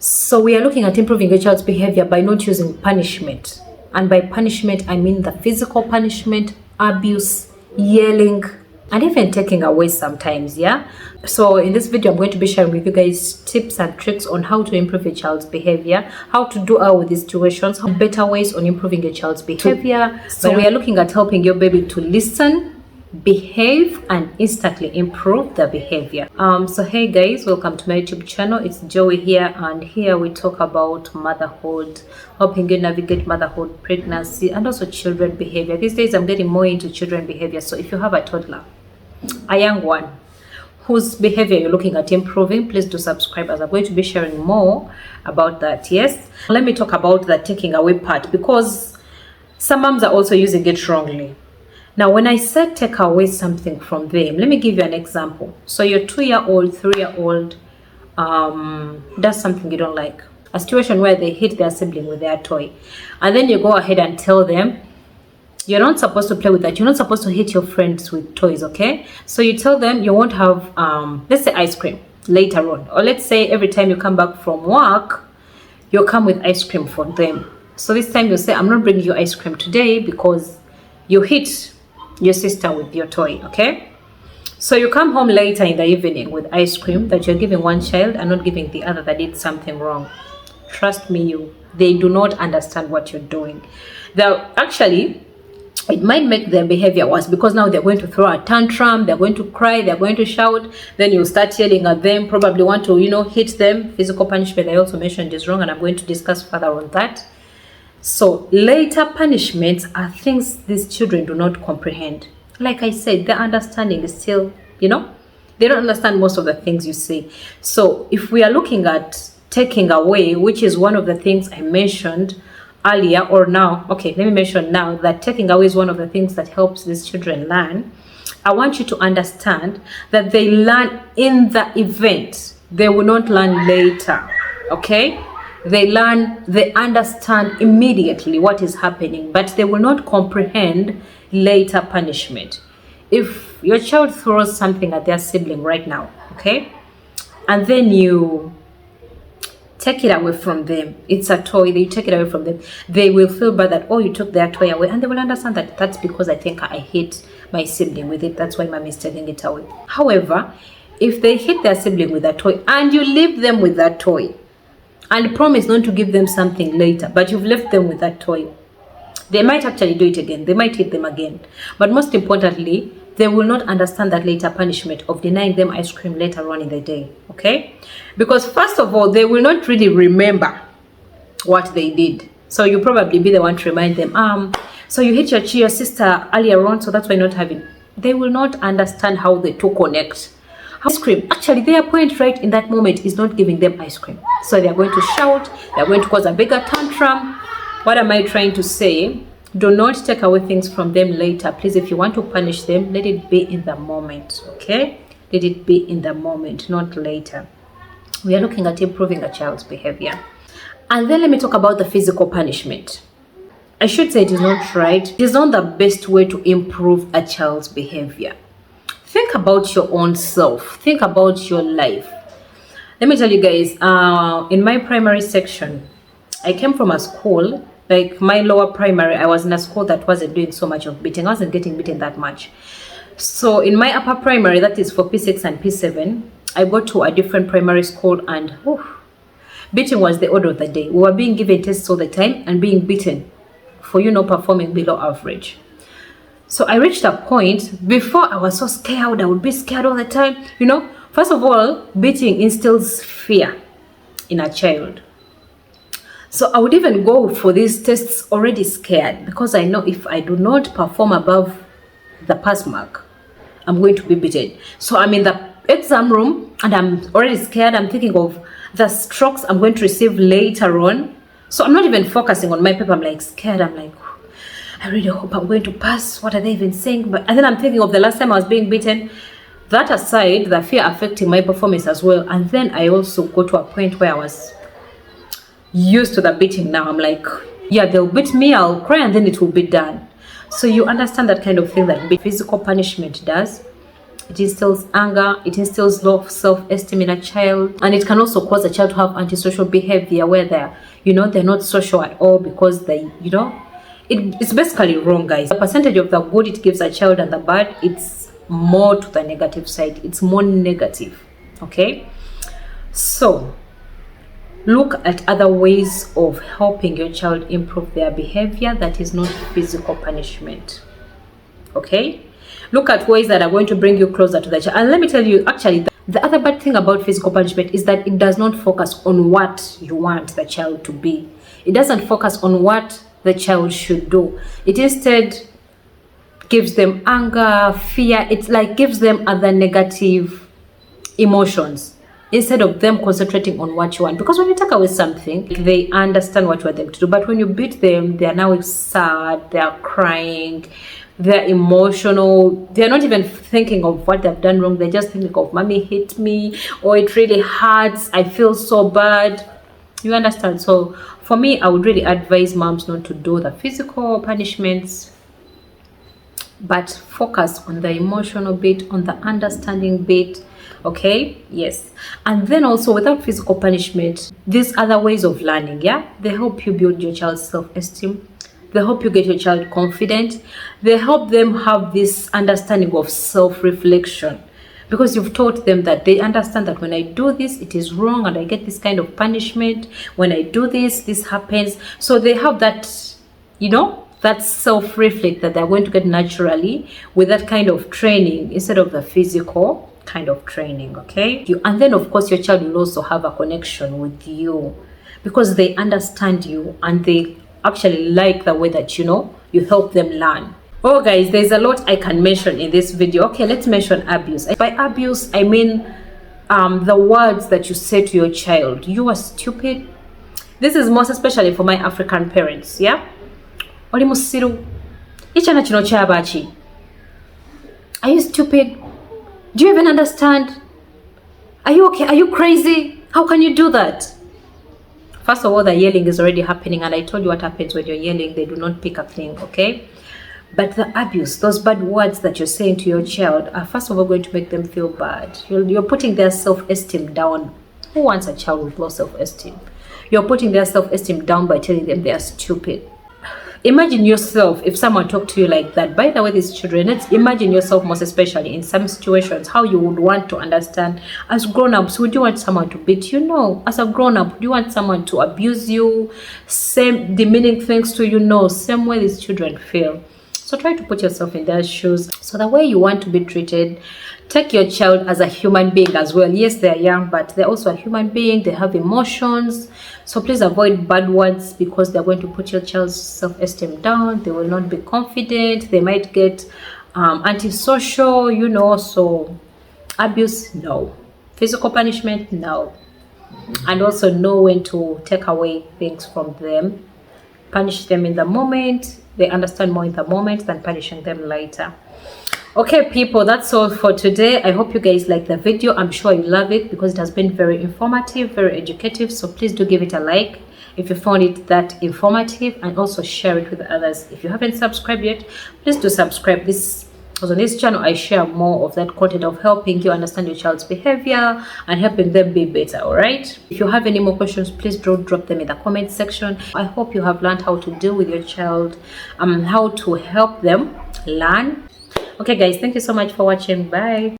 So we are looking at improving a child's behavior by not using punishment. And by punishment, I mean the physical punishment, abuse, yelling, and even taking away sometimes, yeah? So in this video, I'm going to be sharing with you guys tips and tricks on how to improve a child's behavior, how to do with these situations, better ways on improving a child's behavior. So we are looking at helping your baby to listen, behave, and instantly improve their behavior. So hey guys, welcome to my YouTube channel. It's Joey here, and here we talk about motherhood, helping you navigate motherhood, pregnancy, and also children behavior. These days I'm getting more into children behavior. So if you have a toddler, a young one whose behavior you're looking at improving, please do subscribe, as I'm going to be sharing more about that. Yes, let me talk about the taking away part, because some moms are also using it wrongly. Now, when I said take away something from them, let me give you an example. So your 2-year-old, 3-year-old does something you don't like, a situation where they hit their sibling with their toy, and then you go ahead and tell them you're not supposed to play with that, you're not supposed to hit your friends with toys, okay? So you tell them you won't have let's say ice cream later on, or let's say every time you come back from work you'll come with ice cream for them. So this time you say, I'm not bringing you ice cream today because you hit your sister with your toy, okay? So you come home later in the evening with ice cream that you're giving one child and not giving the other that did something wrong. Trust me, they do not understand what you're doing. Actually, it might make their behavior worse, because now they're going to throw a tantrum, they're going to cry, they're going to shout, then you start yelling at them, probably want to, hit them. Physical punishment, I also mentioned, is wrong, and I'm going to discuss further on that. So later punishments are things these children do not comprehend. Like I said, their understanding is still, they don't understand most of the things you say. So if we are looking at taking away, which is one of the things I mentioned earlier, or now, okay, let me mention now that taking away is one of the things that helps these children learn. I want you to understand that they learn in the event. They will not learn later, okay? They understand immediately what is happening, but they will not comprehend later punishment. If your child throws something at their sibling right now, okay, and then you take it away from them, it's a toy, you take it away from them, they will feel bad that, oh, you took their toy away, and they will understand that that's because I think I hit my sibling with it, that's why mommy is taking it away. However, if they hit their sibling with that toy and you leave them with that toy and promise not to give them something later, but you've left them with that toy, they might actually do it again, they might hit them again. But most importantly, they will not understand that later punishment of denying them ice cream later on in the day, okay? Because first of all, they will not really remember what they did. So you probably be the one to remind them, so you hit your sister earlier on, so that's why you're not having. They will not understand how they to connect. Ice cream, actually their point right in that moment is not giving them ice cream. So they're going to shout, they're going to cause a bigger tantrum. What am I trying to say? Do not take away things from them later. Please, if you want to punish them, let it be in the moment, okay? Let it be in the moment, not later. We are looking at improving a child's behavior. And then let me talk about the physical punishment. I should say it is not right. It is not the best way to improve a child's behavior. Think about your own self. Think about your life. Let me tell you guys, in my primary section, I came from a school, like my lower primary, I was in a school that wasn't doing so much of beating. I wasn't getting beaten that much. So in my upper primary, that is for P6 and P7, I got to a different primary school, and beating was the order of the day. We were being given tests all the time and being beaten for, performing below average. So I reached a point, before I was so scared, I would be scared all the time. First of all, beating instills fear in a child. So I would even go for these tests already scared, because I know if I do not perform above the pass mark, I'm going to be beaten. So I'm in the exam room and I'm already scared. I'm thinking of the strokes I'm going to receive later on. So I'm not even focusing on my paper. I'm like scared. I'm like, I really hope I'm going to pass. What are they even saying? And then I'm thinking of the last time I was being beaten. That aside, the fear affecting my performance as well. And then I also got to a point where I was used to the beating. Now I'm like, yeah, they'll beat me, I'll cry, and then it will be done. So you understand that kind of thing that physical punishment does. it instills anger, it instills low self-esteem in a child, and it can also cause a child to have antisocial behavior where they're not social at all because it's basically wrong, guys. The percentage of the good it gives a child and the bad, it's more to the negative side. It's more negative. Okay, so look at other ways of helping your child improve their behavior that is not physical punishment. Okay, look at ways that are going to bring you closer to the child. And let me tell you, actually, the other bad thing about physical punishment is that it does not focus on what you want the child to be. It doesn't focus on what the child should do. It instead gives them anger, fear. It's like gives them other negative emotions instead of them concentrating on what you want. Because when you take away something, they understand what you want them to do. But when you beat them, they are now sad, they are crying, they're emotional. They're not even thinking of what they've done wrong. They're just thinking of, mommy hit me, or it really hurts, I feel so bad. You understand? So for me, I would really advise moms not to do the physical punishments, but focus on the emotional bit, on the understanding bit. Okay, yes. And then also, without physical punishment, these other ways of learning, they help you build your child's self-esteem. They help you get your child confident. They help them have this understanding of self-reflection, because you've taught them that they understand that when I do this, it is wrong and I get this kind of punishment. When I do this, this happens. So they have that, that self-reflect that they're going to get naturally with that kind of training instead of the physical kind of training. Okay, and then of course your child will also have a connection with you because they understand you and they actually like the way that you help them learn. Oh guys, there's a lot I can mention in this video. Okay, let's mention abuse. By abuse I mean the words that you say to your child. You are stupid. This is most especially for my African parents. Oli musiru ichana kino kyabachi. Are you stupid? Do you even understand? Are you okay? Are you crazy? How can you do that? First of all, the yelling is already happening, and I told you what happens when you're yelling. They do not pick a thing, okay? But the abuse, those bad words that you're saying to your child are first of all going to make them feel bad. You're putting their self-esteem down. Who wants a child with low self-esteem? You're putting their self-esteem down by telling them they are stupid. Imagine yourself if someone talked to you like that. By the way, these children, let's imagine yourself most especially in some situations, how you would want to understand. As grown-ups, would you want someone to beat you? No. As a grown-up, would you want someone to abuse you, say demeaning things to you? No. Same way these children feel. So try to put yourself in their shoes. So the way you want to be treated, take your child as a human being as well. Yes, they're young, but they're also a human being. They have emotions. So please avoid bad words because they're going to put your child's self-esteem down. They will not be confident. They might get antisocial, So abuse, no. Physical punishment, no. And also know when to take away things from them. Punish them in the moment. They understand more in the moment than punishing them later. Okay people, that's all for today. I hope you guys like the video. I'm sure you love it because it has been very informative, very educative. So please do give it a like if you found it that informative, and also share it with others. If you haven't subscribed yet, please do subscribe. Because on this channel I share more of that content of helping you understand your child's behavior and helping them be better. All right, if you have any more questions, please drop them in the comment section. I hope you have learned how to deal with your child, how to help them learn. Okay guys, thank you so much for watching. Bye.